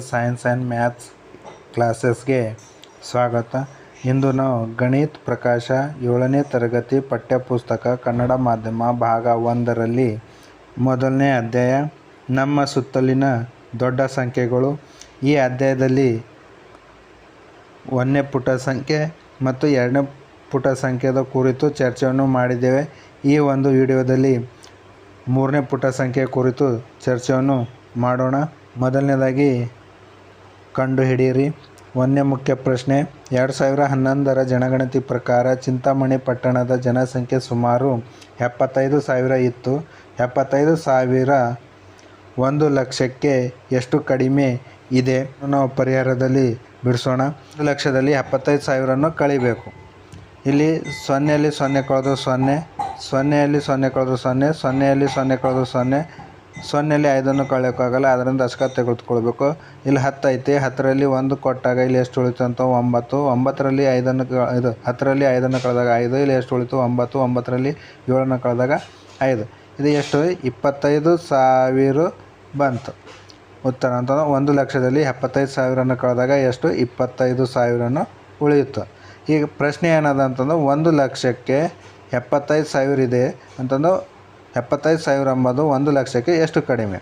Science and maths ಕ್ಲಾಸಸ್ಗೆ ಸ್ವಾಗತ. ಇಂದು ನಾವು ಗಣಿತ ಪ್ರಕಾಶ 7ನೇ ತರಗತಿ ಪಠ್ಯಪುಸ್ತಕ ಕನ್ನಡ ಮಾಧ್ಯಮ ಭಾಗ 1ರಲ್ಲಿ ಮೊದಲನೇ ಅಧ್ಯಾಯ ನಮ್ಮ ಸುತ್ತಲಿನ ದೊಡ್ಡ ಸಂಖ್ಯೆಗಳು. ಈ ಅಧ್ಯಾಯದಲ್ಲಿ 1ನೇ ಪುಟ ಸಂಖ್ಯೆ ಮತ್ತು 2ನೇ ಪುಟ ಸಂಖ್ಯೆಯ ಕುರಿತು ಚರ್ಚೆಯನ್ನು ಮಾಡಿದ್ದೇವೆ. ಈ ಒಂದು ವಿಡಿಯೋದಲ್ಲಿ 3ನೇ ಪುಟ ಸಂಖ್ಯೆ ಕುರಿತು ಚರ್ಚೆಯನ್ನು ಮಾಡೋಣ. ಮೊದಲನೇದಾಗಿ ಕಂಡುಹಿಡಿಯಿರಿ. 1ನೇ ಮುಖ್ಯ ಪ್ರಶ್ನೆ, 2011ರ ಜನಗಣತಿ ಪ್ರಕಾರ ಚಿಂತಾಮಣಿ ಪಟ್ಟಣದ ಜನಸಂಖ್ಯೆ ಸುಮಾರು 75,000 ಇತ್ತು. 75,000 1 ಲಕ್ಷಕ್ಕೆ ಎಷ್ಟು ಕಡಿಮೆ ಇದೆ? ನಾವು ಪರಿಹಾರದಲ್ಲಿ ಬಿಡಿಸೋಣ. 1 ಲಕ್ಷದಲ್ಲಿ 75,000 ಕಳಿಬೇಕು. ಇಲ್ಲಿ 0ಯಲ್ಲಿ 0 ಕಳೆದು 0, 0ಯಲ್ಲಿ 0 ಕಳೆದು 0, 0ಯಲ್ಲಿ 0 ಕಳೆದು 0, 0ಯಲ್ಲಿ 5 ಕಳೆಯೋಕ್ಕಾಗಲ್ಲ, ಅದರಿಂದ ದಶಕ ತೆಗೆದುಕೊಳ್ಬೇಕು. ಇಲ್ಲಿ 10 ಐತಿ, 10ರಲ್ಲಿ 1 ಕೊಟ್ಟಾಗ ಇಲ್ಲಿ ಎಷ್ಟು ಉಳಿತು ಅಂತ 9, 9ರಲ್ಲಿ 10ರಲ್ಲಿ 5 ಕಳೆದಾಗ 5, ಇಲ್ಲಿ ಎಷ್ಟು ಉಳಿತು 9, 9ರಲ್ಲಿ 7 ಕಳೆದಾಗ 5, ಇದು ಎಷ್ಟು 25,000 ಬಂತು ಉತ್ತರ ಅಂತಂದ್ರೆ 1 ಲಕ್ಷದಲ್ಲಿ 75,000 ಕಳೆದಾಗ ಎಷ್ಟು 25,000 ಉಳಿಯುತ್ತೆ. ಈಗ ಪ್ರಶ್ನೆ ಏನದ ಅಂತಂದ್ರೆ 1 ಲಕ್ಷಕ್ಕೆ 75,000 ಇದೆ ಅಂತಂದು 75,000 ಎಂಬುದು 1 ಲಕ್ಷಕ್ಕೆ ಎಷ್ಟು ಕಡಿಮೆ?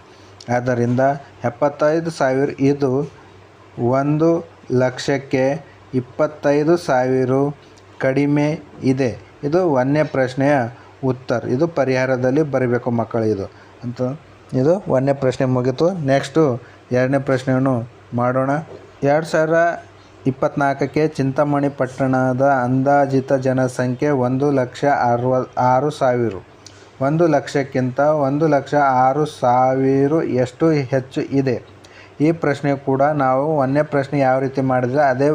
ಆದ್ದರಿಂದ 75,000 ಇದು 1 ಲಕ್ಷಕ್ಕೆ 25,000 ಕಡಿಮೆ ಇದೆ. ಇದು 1ನೇ ಪ್ರಶ್ನೆಯ ಉತ್ತರ. ಇದು ಪರಿಹಾರದಲ್ಲಿ ಬರೀಬೇಕು ಮಕ್ಕಳು. ಇದು 1ನೇ ಪ್ರಶ್ನೆ ಮುಗಿತು. ನೆಕ್ಸ್ಟು 2ನೇ ಪ್ರಶ್ನೆಯನ್ನು ಮಾಡೋಣ. 2024ಕ್ಕೆ ಚಿಂತಾಮಣಿ ಪಟ್ಟಣದ ಅಂದಾಜಿತ ಜನಸಂಖ್ಯೆ 1,06,000. 1 ಲಕ್ಷಕ್ಕಿಂತ 1,06,000 ಎಷ್ಟು ಹೆಚ್ಚು ಇದೆ? ಈ ಪ್ರಶ್ನೆ ಕೂಡ ನಾವು 1ನೇ ಪ್ರಶ್ನೆ ಯಾವ ರೀತಿ ಮಾಡಿದರೆ ಅದೇ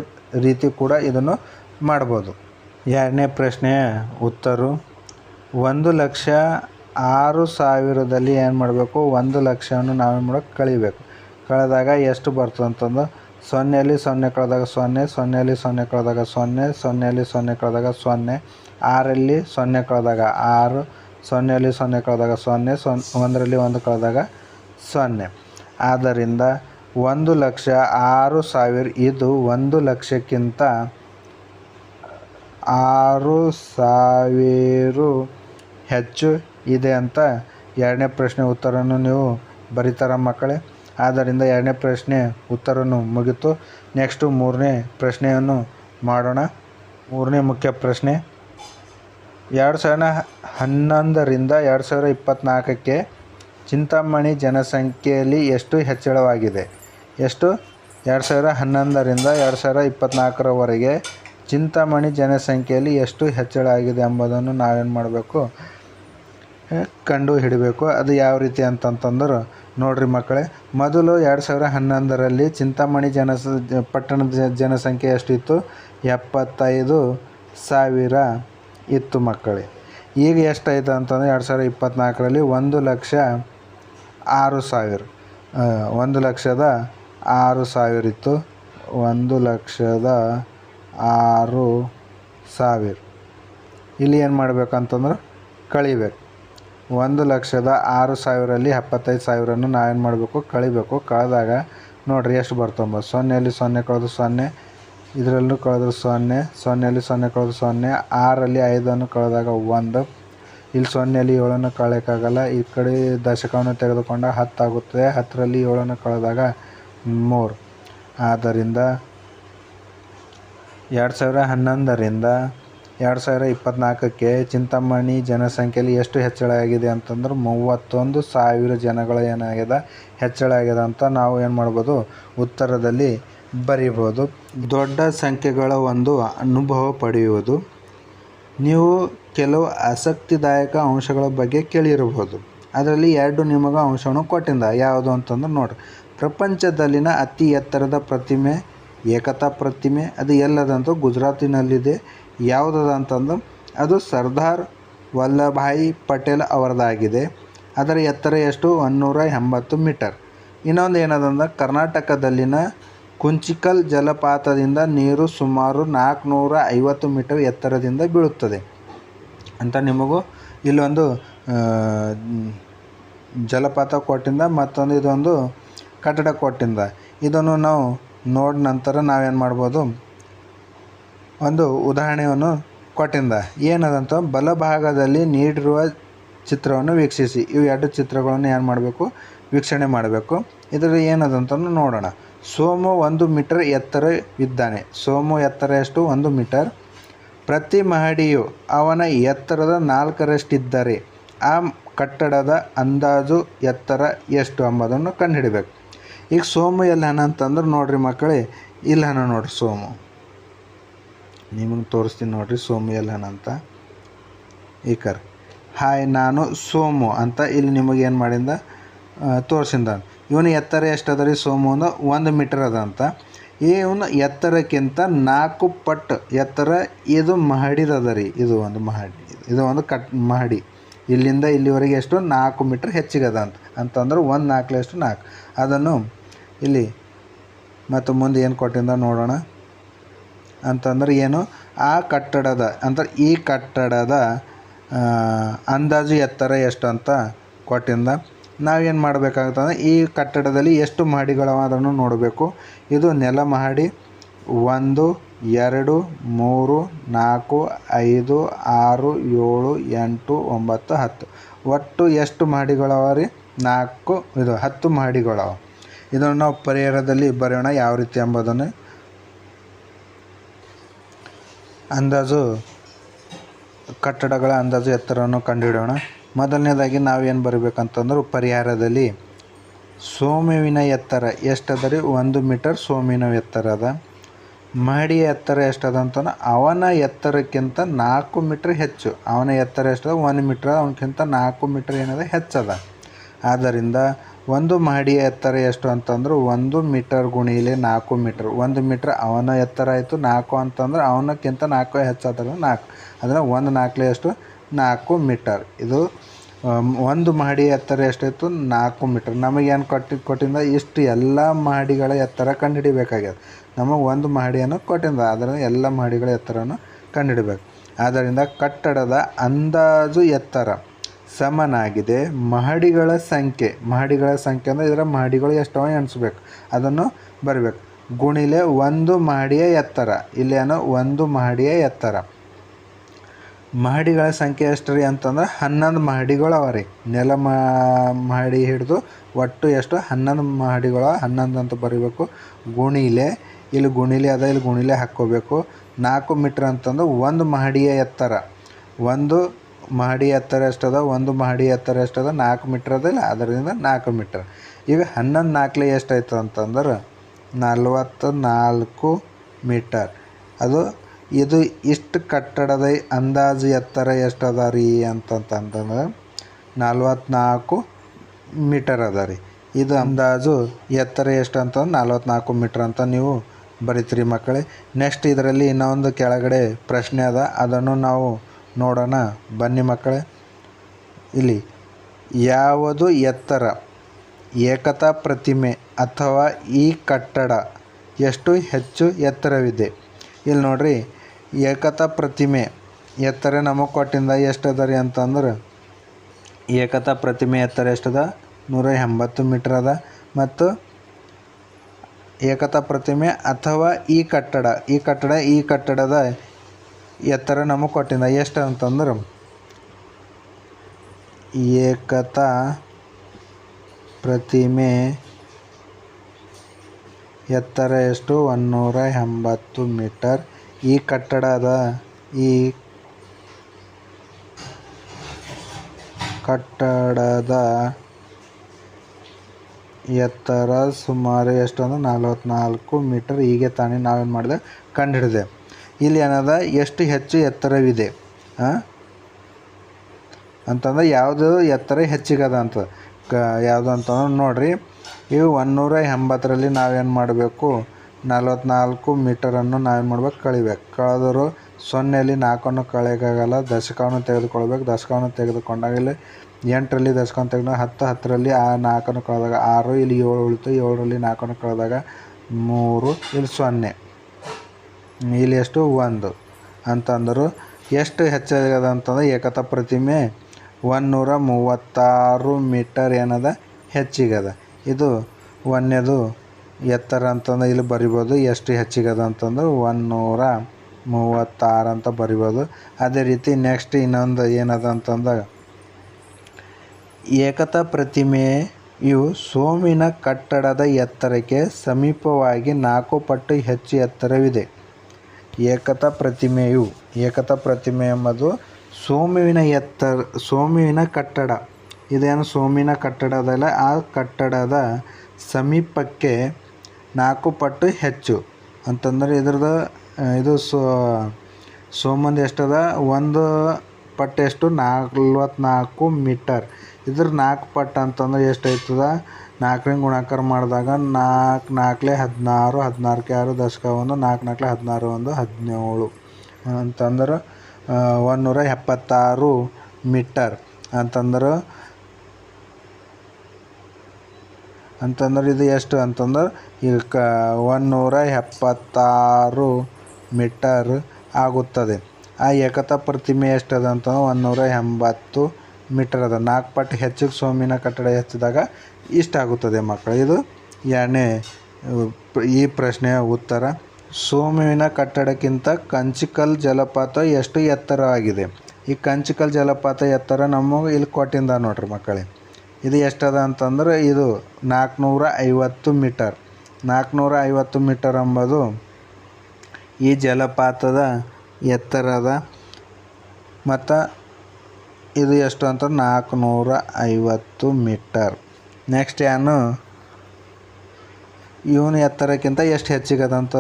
ರೀತಿ ಕೂಡ ಇದನ್ನು ಮಾಡ್ಬೋದು. 2ನೇ ಪ್ರಶ್ನೆಯ ಉತ್ತರ 1,06,000ದಲ್ಲಿ ಏನು ಮಾಡಬೇಕು? 1 ಲಕ್ಷವನ್ನು ನಾವೇನು ಮಾಡೋಕೆ ಕಳಿಬೇಕು. ಕಳೆದಾಗ ಎಷ್ಟು ಬರ್ತದೆ ಅಂತಂದು 0ಯಲ್ಲಿ 0 ಕಳೆದಾಗ 0, 0ಯಲ್ಲಿ 0 ಕಳೆದಾಗ 0, 0ಯಲ್ಲಿ 0 ಕಳೆದಾಗ 0, 6ರಲ್ಲಿ 0 ಕಳೆದಾಗ 6, 0ಯಲ್ಲಿ 0 ಕಳೆದಾಗ 0, 1ರಲ್ಲಿ 1 ಕಳೆದಾಗ 0. ಆದ್ದರಿಂದ 1,06,000 ಇದು 1 ಲಕ್ಷಕ್ಕಿಂತ 6,000 ಹೆಚ್ಚು ಇದೆ ಅಂತ 2ನೇ ಪ್ರಶ್ನೆ ಉತ್ತರವನ್ನು ನೀವು ಬರೀತಾರ ಮಕ್ಕಳೇ. ಆದ್ದರಿಂದ 2ನೇ ಪ್ರಶ್ನೆ ಉತ್ತರವನ್ನು ಮುಗಿತು. ನೆಕ್ಸ್ಟು 3ನೇ ಪ್ರಶ್ನೆಯನ್ನು ಮಾಡೋಣ. 3ನೇ ಮುಖ್ಯ ಪ್ರಶ್ನೆ, 2011ರಿಂದ 2024ಕ್ಕೆ ಚಿಂತಾಮಣಿ ಜನಸಂಖ್ಯೆಯಲ್ಲಿ ಎಷ್ಟು ಹೆಚ್ಚಳವಾಗಿದೆ? ಎಷ್ಟು 2011ರಿಂದ 2024ರವರೆಗೆ ಚಿಂತಾಮಣಿ ಜನಸಂಖ್ಯೆಯಲ್ಲಿ ಎಷ್ಟು ಹೆಚ್ಚಳ ಆಗಿದೆ ಎಂಬುದನ್ನು ನಾವೇನು ಮಾಡಬೇಕು? ಕಂಡು ಹಿಡಿಬೇಕು. ಅದು ಯಾವ ರೀತಿ ಅಂತಂತಂದ್ರೆ ನೋಡಿರಿ ಮಕ್ಕಳೇ. ಮೊದಲು 2011ರಲ್ಲಿ ಚಿಂತಾಮಣಿ ಪಟ್ಟಣದ ಜನಸಂಖ್ಯೆ ಎಷ್ಟಿತ್ತು? 75,000 ಇತ್ತು ಮಕ್ಕಳೇ. ಈಗ ಎಷ್ಟಾಯಿತು ಅಂತಂದರೆ 2024ರಲ್ಲಿ 1,06,000. 1,06,000 ಇತ್ತು. 1,06,000 ಇಲ್ಲಿ ಏನು ಮಾಡಬೇಕಂತಂದ್ರೆ ಕಳಿಬೇಕು. 1,06,000ರಲ್ಲಿ 75,000 ನಾವೇನು ಮಾಡಬೇಕು? ಕಳಿಬೇಕು. ಕಳೆದಾಗ ನೋಡಿರಿ ಎಷ್ಟು ಬರ್ತಂಬ. 0ಯಲ್ಲಿ 0 ಕಳೆದು 0, ಇದರಲ್ಲೂ ಕಳೆದ್ರೆ 0, 0ಯಲ್ಲಿ 0 ಕಳೆದು 0, 6ರಲ್ಲಿ 5 ಕಳೆದಾಗ 1, ಇಲ್ಲಿ 0ಯಲ್ಲಿ 7 ಕಳೆಯೋಕ್ಕಾಗಲ್ಲ, ಈ ಕಡೆ ದಶಕವನ್ನು ತೆಗೆದುಕೊಂಡ 10 ಆಗುತ್ತದೆ. 10ರಲ್ಲಿ 7 ಕಳೆದಾಗ 3. ಆದ್ದರಿಂದ 2011ರಿಂದ 2024ಕ್ಕೆ ಚಿಂತಾಮಣಿ ಜನಸಂಖ್ಯೆಯಲ್ಲಿ ಎಷ್ಟು ಹೆಚ್ಚಳ ಆಗಿದೆ ಅಂತಂದ್ರೆ 31,000 ಜನಗಳ ಏನಾಗಿದೆ ಹೆಚ್ಚಳ ಆಗಿದೆ ಅಂತ ನಾವು ಏನು ಮಾಡ್ಬೋದು? ಉತ್ತರದಲ್ಲಿ ಬರೀಬೋದು. ದೊಡ್ಡ ಸಂಖ್ಯೆಗಳ ಒಂದು ಅನುಭವ ಪಡೆಯುವುದು. ನೀವು ಕೆಲವು ಆಸಕ್ತಿದಾಯಕ ಅಂಶಗಳ ಬಗ್ಗೆ ಕೇಳಿರಬಹುದು. ಅದರಲ್ಲಿ 2 ನಿಮಗೆ ಅಂಶವನ್ನು ಕೊಟ್ಟಿದ್ದ. ಯಾವುದು ಅಂತಂದ್ರೆ ನೋಡಿರಿ, ಪ್ರಪಂಚದಲ್ಲಿನ ಅತಿ ಎತ್ತರದ ಪ್ರತಿಮೆ ಏಕತಾ ಪ್ರತಿಮೆ. ಅದು ಎಲ್ಲದಂತೂ ಗುಜರಾತಿನಲ್ಲಿದೆ. ಯಾವುದದ ಅಂತಂದ್ರೆ ಅದು ಸರ್ದಾರ್ ವಲ್ಲಭಭಾಯಿ ಪಟೇಲ್ ಅವರದಾಗಿದೆ. ಅದರ ಎತ್ತರ ಎಷ್ಟು? 180 ಮೀಟರ್. ಇನ್ನೊಂದು ಏನದಂದ್ರೆ ಕರ್ನಾಟಕದಲ್ಲಿನ ಕುಂಚಿಕಲ್ ಜಲಪಾತದಿಂದ ನೀರು ಸುಮಾರು 450 ಮೀಟರ್ ಎತ್ತರದಿಂದ ಬೀಳುತ್ತದೆ ಅಂತ ನಿಮಗೂ ಇಲ್ಲೊಂದು ಜಲಪಾತ ಕೊಟ್ಟಿಂದ, ಮತ್ತೊಂದು ಇದೊಂದು ಕಟ್ಟಡ ಕೊಟ್ಟಿಂದ. ಇದನ್ನು ನಾವು ನೋಡಿದ ನಂತರ ನಾವೇನು ಮಾಡ್ಬೋದು, ಒಂದು ಉದಾಹರಣೆಯನ್ನು ಕೊಟ್ಟಿಂದ ಏನದಂತ ಬಲಭಾಗದಲ್ಲಿ ನೀಡಿರುವ ಚಿತ್ರವನ್ನು ವೀಕ್ಷಿಸಿ. ಇವು 2 ಚಿತ್ರಗಳನ್ನು ಏನು ಮಾಡಬೇಕು, ವೀಕ್ಷಣೆ ಮಾಡಬೇಕು. ಇದರಲ್ಲಿ ಏನದಂತ ನೋಡೋಣ. ಸೋಮು 1 ಮೀಟರ್ ಎತ್ತರವಿದ್ದಾನೆ. ಸೋಮು ಎತ್ತರ ಎಷ್ಟು? 1 ಮೀಟರ್. ಪ್ರತಿ ಮಹಡಿಯು ಅವನ ಎತ್ತರದ 4ರಷ್ಟಿದ್ದರೆ ಆ ಕಟ್ಟಡದ ಅಂದಾಜು ಎತ್ತರ ಎಷ್ಟು ಎಂಬುದನ್ನು ಕಂಡುಹಿಡಬೇಕು. ಈಗ ಸೋಮು ಎಲ್ಲಿ ಹಣ ಅಂತಂದ್ರೆ ನೋಡ್ರಿ ಮಕ್ಕಳೇ, ಇಲ್ಲಿ ಹಣ ನೋಡ್ರಿ ಸೋಮು. ನಿಮಗೆ ತೋರಿಸ್ತೀನಿ ನೋಡ್ರಿ ಸೋಮು ಎಲ್ಲಿ ಹಣ ಅಂತ. ಈ ಕರ್ ಹಾಯ್ ನಾನು ಸೋಮು ಅಂತ ಇಲ್ಲಿ ನಿಮಗೆ ಏನು ಮಾಡಿಂದ ತೋರಿಸಿಂದ. ಇವನು ಎತ್ತರ ಎಷ್ಟು ಅದ ರೀ? ಸೋಮು ಒಂದು 1 ಮೀಟರ್ ಅದ ಅಂತ. ಇವನು ಎತ್ತರಕ್ಕಿಂತ 4 ಪಟ್ಟು ಎತ್ತರ ಇದು ಮಹಡಿದದ ರೀ. ಇದು ಒಂದು ಮಹಡಿ, ಇದು ಒಂದು ಮಹಡಿ. ಇಲ್ಲಿಂದ ಇಲ್ಲಿವರೆಗೆ ಎಷ್ಟು? 4 ಮೀಟ್ರ್ ಹೆಚ್ಚಿಗದ ಅಂತಂದ್ರೆ 1 4 ಎಷ್ಟು? 4. ಅದನ್ನು ಇಲ್ಲಿ ಮತ್ತು ಮುಂದೆ ಏನು ಕೊಟ್ಟಿಂದ ನೋಡೋಣ ಅಂತಂದ್ರೆ ಏನು, ಆ ಕಟ್ಟಡದ ಅಂದ್ರೆ ಈ ಕಟ್ಟಡದ ಅಂದಾಜು ಎತ್ತರ ಎಷ್ಟು ಅಂತ ಕೊಟ್ಟಿಂದ ನಾವೇನು ಮಾಡಬೇಕಾಗುತ್ತಂದ್ರೆ ಈ ಕಟ್ಟಡದಲ್ಲಿ ಎಷ್ಟು ಮಹಡಿಗಳವ ಅದನ್ನು ನೋಡಬೇಕು. ಇದು ನೆಲ ಮಹಡಿ 1 2 3 4 5 6 7 8 9 10. ಒಟ್ಟು ಎಷ್ಟು ಮಹಡಿಗಳವ ರೀ? 4 ಇದು 10 ಮಹಡಿಗಳವ. ಇದನ್ನು ನಾವು ಪರಿಹಾರದಲ್ಲಿ ಬರೆಯೋಣ ಯಾವ ರೀತಿ ಎಂಬುದನ್ನು. ಅಂದಾಜು ಕಟ್ಟಡಗಳ ಅಂದಾಜು ಎತ್ತರವನ್ನು ಕಂಡುಹಿಡೋಣ. ಮೊದಲನೇದಾಗಿ ನಾವೇನು ಬರಬೇಕಂತಂದ್ರೆ ಪರಿಹಾರದಲ್ಲಿ ಸೋಮುವಿನ ಎತ್ತರ ಎಷ್ಟದ ರೀ? 1 ಮೀಟರ್ ಸೋಮಿನ ಎತ್ತರ ಅದ. ಮಹಡಿಯ ಎತ್ತರ ಎಷ್ಟದ ಅಂತಂದ್ರೆ ಅವನ ಎತ್ತರಕ್ಕಿಂತ 4 ಮೀಟ್ರ್ ಹೆಚ್ಚು. ಅವನ ಎತ್ತರ ಎಷ್ಟದ? 1 ಮೀಟ್ರ್. ಅವನಕ್ಕಿಂತ 4 ಮೀಟ್ರ್ ಏನದ? ಹೆಚ್ಚದ. ಆದ್ದರಿಂದ ಒಂದು ಮಹಡಿಯ ಎತ್ತರ ಎಷ್ಟು ಅಂತಂದ್ರೆ 1 ಮೀಟರ್ ಗುಣಿಲೆ 4 ಮೀಟರ್. 1 ಮೀಟ್ರ್ ಅವನ ಎತ್ತರ ಆಯಿತು. 4 ಅಂತಂದ್ರೆ ಅವನಕ್ಕಿಂತ 4 ಹೆಚ್ಚಾದ್ರೆ 4. ಅದನ್ನು 1 4 ಎಷ್ಟು? 4 ಮೀಟರ್. ಇದು ಒಂದು ಮಹಡಿಯ ಎತ್ತರ ಎಷ್ಟಾಯಿತು? 4 ಮೀಟರ್. ನಮಗೇನು ಕೊಟ್ಟಿಂದ ಇಷ್ಟು ಎಲ್ಲ ಮಹಡಿಗಳ ಎತ್ತರ ಕಂಡುಹಿಡಿಬೇಕಾಗ್ಯದ. ನಮಗೆ ಒಂದು ಮಹಡಿಯನ್ನು ಕೊಟ್ಟಿಂದ, ಅದರಿಂದ ಎಲ್ಲ ಮಹಡಿಗಳ ಎತ್ತರವನ್ನು ಕಂಡುಹಿಡಬೇಕು. ಆದ್ದರಿಂದ ಕಟ್ಟಡದ ಅಂದಾಜು ಎತ್ತರ ಸಮನಾಗಿದೆ ಮಹಡಿಗಳ ಸಂಖ್ಯೆ. ಮಹಡಿಗಳ ಸಂಖ್ಯೆ ಅಂದರೆ ಇದರ ಮಹಡಿಗಳು ಎಷ್ಟವ ಎಣಿಸ್ಬೇಕು, ಅದನ್ನು ಬರಬೇಕು. ಗುಣಿಲೆ 1 ಮಹಡಿಯ ಎತ್ತರ. ಇಲ್ಲೇನೋ 1 ಮಹಡಿಯ ಎತ್ತರ. ಮಹಡಿಗಳ ಸಂಖ್ಯೆ ಎಷ್ಟು ರೀ ಅಂತಂದ್ರೆ 11 ಮಹಡಿಗಳು ಅವ ರೀ. ನೆಲ ಮಹಡಿ ಹಿಡಿದು ಒಟ್ಟು ಎಷ್ಟು? 11 ಮಹಡಿಗಳು. 11 ಅಂತ ಬರೀಬೇಕು. ಗುಣಿಲೆ ಇಲ್ಲಿ ಗುಣಿಲೆ ಅದ, ಇಲ್ಲಿ ಗುಣಿಲೆ ಹಾಕ್ಕೋಬೇಕು. 4 ಮೀಟ್ರ್ ಅಂತಂದ್ರೆ 1 ಮಹಡಿಯ ಎತ್ತರ. 1 ಮಹಡಿ ಎತ್ತರ ಎಷ್ಟದ? 1 ಮಹಡಿ ಎತ್ತರ ಎಷ್ಟದ? 4 ಮೀಟ್ರ್ ಅದಲ್ಲ, ಅದರಿಂದ 4 ಮೀಟ್ರ್. ಈಗ 11 4 ಎಷ್ಟಾಯ್ತು ಅಂತಂದ್ರೆ 44 ಮೀಟರ್. ಅದು ಇದು ಇಷ್ಟು ಕಟ್ಟಡದ ಅಂದಾಜು ಎತ್ತರ ಎಷ್ಟದ ರೀ ಅಂತಂತಂದ್ರೆ 44 ಮೀಟರ್ ಅದ ರೀ. ಇದು ಅಂದಾಜು ಎತ್ತರ ಎಷ್ಟು ಅಂತಂದ್ರೆ 44 ಮೀಟ್ರ್ ಅಂತ ನೀವು ಬರೀತೀರಿ ಮಕ್ಕಳೇ. ನೆಕ್ಸ್ಟ್ ಇದರಲ್ಲಿ ಇನ್ನೊಂದು ಕೆಳಗಡೆ ಪ್ರಶ್ನೆ ಅದ, ಅದನ್ನು ನಾವು ನೋಡೋಣ ಬನ್ನಿ ಮಕ್ಕಳೇ. ಇಲ್ಲಿ ಯಾವುದು ಎತ್ತರ ಏಕತಾ ಪ್ರತಿಮೆ ಅಥವಾ ಈ ಕಟ್ಟಡ ಎಷ್ಟು ಹೆಚ್ಚು ಎತ್ತರವಿದೆ? ಇಲ್ಲಿ ನೋಡ್ರಿ, ಏಕತಾ ಪ್ರತಿಮೆ ಎತ್ತರ ನಮಗೆ ಕೊಟ್ಟಿಂದ ಎಷ್ಟದ ರೀ ಅಂತಂದ್ರೆ ಏಕತಾ ಪ್ರತಿಮೆ ಎತ್ತರ ಎಷ್ಟದ? 180 ಮೀಟ್ರ್ ಅದ. ಮತ್ತು ಏಕತಾ ಪ್ರತಿಮೆ ಅಥವಾ ಈ ಕಟ್ಟಡದ ಎತ್ತರ ನಮಗೆ ಕೊಟ್ಟಿಂದ ಎಷ್ಟು ಅಂತಂದ್ರೆ ಏಕತಾ ಪ್ರತಿಮೆ ಎತ್ತರ ಎಷ್ಟು? 180 ಮೀಟರ್. ಈ ಕಟ್ಟಡದ ಎತ್ತರ ಸುಮಾರು ಎಷ್ಟು ಅಂದ್ರೆ 44 ಮೀಟರ್. ಹೀಗೆ ತಾನೇ ನಾವೇನು ಮಾಡಿದೆ? ಕಂಡುಹಿಡಿದೆ. ಇಲ್ಲಿ ಏನದ? ಎಷ್ಟು ಹೆಚ್ಚು ಎತ್ತರವಿದೆ ಅಂತಂದ್ರೆ ಯಾವುದು ಎತ್ತರ ಹೆಚ್ಚಿಗದ ಅಂತ ಯಾವುದು ಅಂತಂದ್ರೆ ನೋಡಿರಿ, ಇವು 180ರಲ್ಲಿ ನಾವೇನು ಮಾಡಬೇಕು? 44 ಮೀಟರನ್ನು ನಾವೇನು ಮಾಡ್ಬೇಕು? ಕಳೆದರು. 0ಯಲ್ಲಿ 4 ಕಳೆಯೋಕ್ಕಾಗಲ್ಲ. ದಶಕವನ್ನು ತೆಗೆದುಕೊಳ್ಬೇಕು. ದಶಕವನ್ನು ತೆಗೆದುಕೊಂಡಾಗ ಇಲ್ಲಿ 8ರಲ್ಲಿ ದಶಕವನ್ನು ತೆಗೆದು 10, 10ರಲ್ಲಿ 4 ಕಳೆದಾಗ 6, ಇಲ್ಲಿ 7 ಉಳಿತು. 7ರಲ್ಲಿ 4 ಕಳೆದಾಗ 3, ಇಲ್ಲಿ 0, ಇಲ್ಲಿ ಎಷ್ಟು? 1 ಅಂತಂದರು. ಎಷ್ಟು ಹೆಚ್ಚಾಗದ ಅಂತಂದ್ರೆ ಏಕತಾ ಪ್ರತಿಮೆ 136 ಮೀಟರ್ ಏನದ? ಹೆಚ್ಚಿಗದ. ಇದು ಒಂದನೇದು ಎತ್ತರ ಅಂತಂದ್ರೆ ಇಲ್ಲಿ ಬರಿಬೋದು. ಎಷ್ಟು ಹೆಚ್ಚಿಗದ ಅಂತಂದ್ರೆ 136 ಅಂತ ಬರಿಬೋದು. ಅದೇ ರೀತಿ ನೆಕ್ಸ್ಟ್ ಇನ್ನೊಂದು ಏನದ ಅಂತಂದಾಗ ಏಕತಾ ಪ್ರತಿಮೆಯು ಸೋಮಿನ ಕಟ್ಟಡದ ಎತ್ತರಕ್ಕೆ ಸಮೀಪವಾಗಿ 4 ಪಟ್ಟು ಹೆಚ್ಚು ಎತ್ತರವಿದೆ. ಏಕತಾ ಪ್ರತಿಮೆ ಎಂಬುದು ಸೋಮುವಿನ ಕಟ್ಟಡ. ಇದೇನು ಸೋಮಿನ ಕಟ್ಟಡದಲ್ಲ, ಆ ಕಟ್ಟಡದ ಸಮೀಪಕ್ಕೆ 4 ಪಟ್ಟು ಹೆಚ್ಚು ಅಂತಂದ್ರೆ ಇದು ಸೋಮಂದು ಎಷ್ಟದ, ಒಂದು ಪಟ್ಟು ಎಷ್ಟು 44 ಮೀಟರ್. ಇದ್ರ 4 ಪಟ್ಟು ಅಂತಂದ್ರೆ ಎಷ್ಟು ಆಯ್ತದ, 4ರಿಂದ ಗುಣಾಕಾರ ಮಾಡಿದಾಗ 4 4 16, 16 6 10 1, 4 4 16 1 17 ಅಂತಂದ್ರೆ 176 ಮೀಟರ್ ಅಂತಂದ್ರೆ ಇದು ಎಷ್ಟು ಅಂತಂದ್ರೆ ಈಗ 176 ಮೀಟರ್ ಆಗುತ್ತದೆ. ಆ ಏಕತಾ ಪ್ರತಿಮೆ ಎಷ್ಟದ ಅಂತಂದ್ರೆ 180 ಮೀಟರ್ ಅದ. 4 ಪಟ್ಟು ಹೆಚ್ಚಿಗೆ ಸೋಮಿನ ಕಟ್ಟಡ ಹೆಚ್ಚಿದಾಗ ಇಷ್ಟಾಗುತ್ತದೆ ಮಕ್ಕಳು. ಇದು ಎರಡನೇ ಈ ಪ್ರಶ್ನೆಯ ಉತ್ತರ. ಸೋಮುವಿನ ಕಟ್ಟಡಕ್ಕಿಂತ ಕಂಚಿಕಲ್ ಜಲಪಾತ ಎಷ್ಟು ಎತ್ತರವಾಗಿದೆ? ಈ ಕಂಚಿಕಲ್ ಜಲಪಾತ ಎತ್ತರ ನಮಗೆ ಇಲ್ಲಿ ಕೊಟ್ಟಿಂದ ನೋಡ್ರಿ ಮಕ್ಕಳೇ. ಇದು ಎಷ್ಟದ ಅಂತಂದ್ರೆ ಇದು 450 ಮೀಟರ್. 450 ಮೀಟರ್ ಎಂಬುದು ಈ ಜಲಪಾತದ ಎತ್ತರದ. ಮತ್ತು ಇದು ಎಷ್ಟು ಅಂತ 450 ಮೀಟರ್. ನೆಕ್ಸ್ಟ್ ಇವನ ಎತ್ತರಕ್ಕಿಂತ ಎಷ್ಟು ಹೆಚ್ಚಿಗದಂತ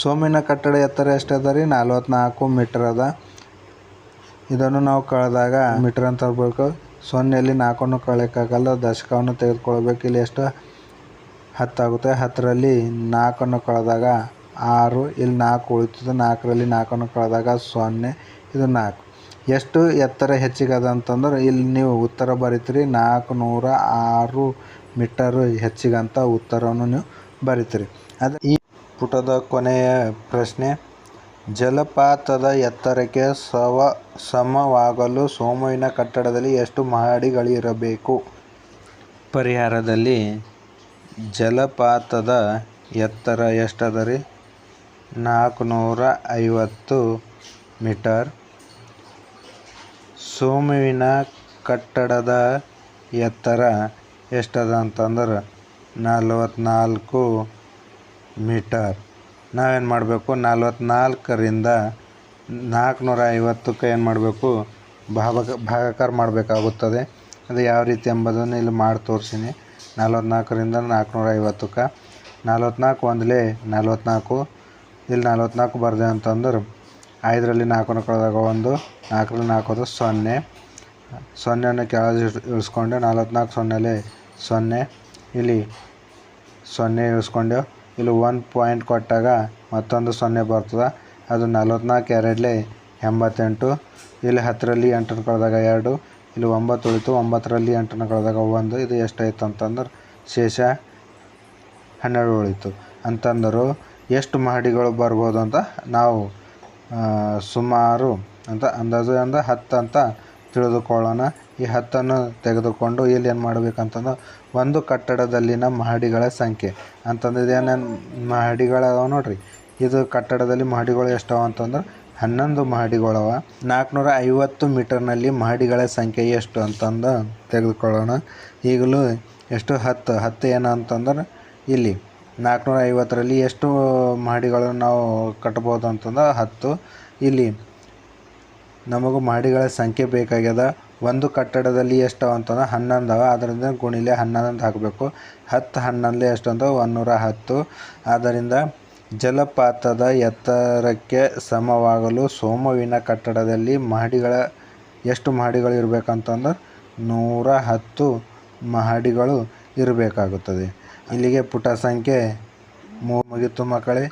ಸೋಮಿನ ಕಟ್ಟಡ ಎತ್ತರ ಎಷ್ಟದ ರೀ? 44 ಮೀಟರ್ ಅದ. ಇದನ್ನು ನಾವು ಕಳೆದಾಗ ಮೀಟರ್ ಅಂತ ಬರಬೇಕು. 0ಯಲ್ಲಿ 4 ಕಳೆಯೋಕ್ಕಾಗಲ್ಲ, ದಶಕವನ್ನು ತೆಗೆದುಕೊಳ್ಬೇಕು. ಇಲ್ಲಿ ಎಷ್ಟು 10 ಆಗುತ್ತೆ. 10ರಲ್ಲಿ 4 ಕಳೆದಾಗ 6, ಇಲ್ಲಿ 4 ಉಳಿತದೆ. 4ರಲ್ಲಿ 4 ಕಳೆದಾಗ 0, ಇದು 4. ಎಷ್ಟು ಎತ್ತರ ಹೆಚ್ಚಿಗದ ಅಂತಂದ್ರೆ ಇಲ್ಲಿ ನೀವು ಉತ್ತರ ಬರೀತೀರಿ 406 ಮೀಟರು ಹೆಚ್ಚಿಗಂತ ಉತ್ತರವನ್ನು ನೀವು ಬರೀತೀರಿ. ಅದು ಈ ಪುಟದ ಕೊನೆಯ ಪ್ರಶ್ನೆ. ಜಲಪಾತದ ಎತ್ತರಕ್ಕೆ ಸಮವಾಗಲು ಸೋಮುವಿನ ಕಟ್ಟಡದಲ್ಲಿ ಎಷ್ಟು ಮಹಡಿಗಳಿರಬೇಕು? ಪರಿಹಾರದಲ್ಲಿ ಜಲಪಾತದ ಎತ್ತರ ಎಷ್ಟದ ರೀ? 450 ಮೀಟರ್. ಸೋಮುವಿನ ಕಟ್ಟಡದ ಎತ್ತರ ಎಷ್ಟದ ಅಂತಂದ್ರೆ 44 ಮೀಟರ್. ನಾವೇನು ಮಾಡಬೇಕು, 44ರಿಂದ 450ಕ್ಕೆ ಏನು ಮಾಡಬೇಕು, ಭಾಗಾಕಾರ ಮಾಡಬೇಕಾಗುತ್ತದೆ. ಅದು ಯಾವ ರೀತಿ ಎಂಬುದನ್ನು ಇಲ್ಲಿ ಮಾಡಿ ತೋರಿಸಿನಿ. 44ರಿಂದ 450ಕ್ಕೆ 44 ಒಂದಲೇ 44, ಇಲ್ಲಿ 44 ಬರ್ದೆ ಅಂತಂದ್ರೆ 5ರಲ್ಲಿ 4 ಕಳೆದಾಗ 1, 4ರಲ್ಲಿ 4 0, 0ನ್ನು ಕೆಳಗೆ ಇಳಿಸ್ಕೊಂಡೆ. 44 0ಲೆ 0, ಇಲ್ಲಿ 0 ಇಳಿಸ್ಕೊಂಡೆ. ಇಲ್ಲಿ 1 ಪಾಯಿಂಟ್ ಕೊಟ್ಟಾಗ ಮತ್ತೊಂದು 0 ಬರ್ತದೆ. ಅದು 44 2ಲೆ 88. ಇಲ್ಲಿ 10ರಲ್ಲಿ 8 ಕಳೆದಾಗ 2, ಇಲ್ಲಿ 9 ಉಳಿತು. 9ರಲ್ಲಿ 8 ಕಳೆದಾಗ 1, ಇದು ಎಷ್ಟಾಯ್ತು ಅಂತಂದ್ರೆ ಶೇಷ 12 ಉಳಿತು. ಅಂತಂದರು ಎಷ್ಟು ಮಹಡಿಗಳು ಬರ್ಬೋದು ಅಂತ ನಾವು ಸುಮಾರು ಅಂತ ಅಂದಾಜು 10 ಅಂತ ತಿಳಿದುಕೊಳ್ಳೋಣ. ಈ 10ನ್ನು ತೆಗೆದುಕೊಂಡು ಇಲ್ಲಿ ಏನು ಮಾಡಬೇಕಂತಂದ್ರೆ ಒಂದು ಕಟ್ಟಡದಲ್ಲಿನ ಮಹಡಿಗಳ ಸಂಖ್ಯೆ ಅಂತಂದ್ರೆ ಇದೇನೇನು ಮಹಡಿಗಳವ ನೋಡ್ರಿ. ಇದು ಕಟ್ಟಡದಲ್ಲಿ ಮಹಡಿಗಳು ಎಷ್ಟವ ಅಂತಂದ್ರೆ 11 ಮಹಡಿಗಳವ. 450 ಮೀಟರ್ನಲ್ಲಿ ಮಹಡಿಗಳ ಸಂಖ್ಯೆ ಎಷ್ಟು ಅಂತಂದು ತೆಗೆದುಕೊಳ್ಳೋಣ. ಈಗಲೂ ಎಷ್ಟು 10 ಏನು ಅಂತಂದ್ರೆ ಇಲ್ಲಿ 450ರಲ್ಲಿ ಎಷ್ಟು ಮಹಡಿಗಳನ್ನು ನಾವು ಕಟ್ಬೋದು ಅಂತಂದ್ರೆ 10. ಇಲ್ಲಿ ನಮಗೂ ಮಹಡಿಗಳ ಸಂಖ್ಯೆ ಬೇಕಾಗ್ಯದ. ಒಂದು ಕಟ್ಟಡದಲ್ಲಿ ಎಷ್ಟು ಅಂತಂದ್ರೆ 11 ಅವ. ಅದರಿಂದ ಗುಣಿಲೆ 11 ಅಂತ ಹಾಕಬೇಕು. 10 11 ಎಷ್ಟು ಅಂತ 110. ಆದ್ದರಿಂದ ಜಲಪಾತದ ಎತ್ತರಕ್ಕೆ ಸಮವಾಗಲು ಸೋಮುವಿನ ಕಟ್ಟಡದಲ್ಲಿ ಎಷ್ಟು ಮಹಡಿಗಳು ಇರಬೇಕಂತಂದ್ರೆ 110 ಮಹಡಿಗಳು ಇರಬೇಕಾಗುತ್ತದೆ. ಇಲ್ಲಿಗೆ ಪುಟ ಸಂಖ್ಯೆ 3 ಮುಗಿತು ಮಕ್ಕಳೇ.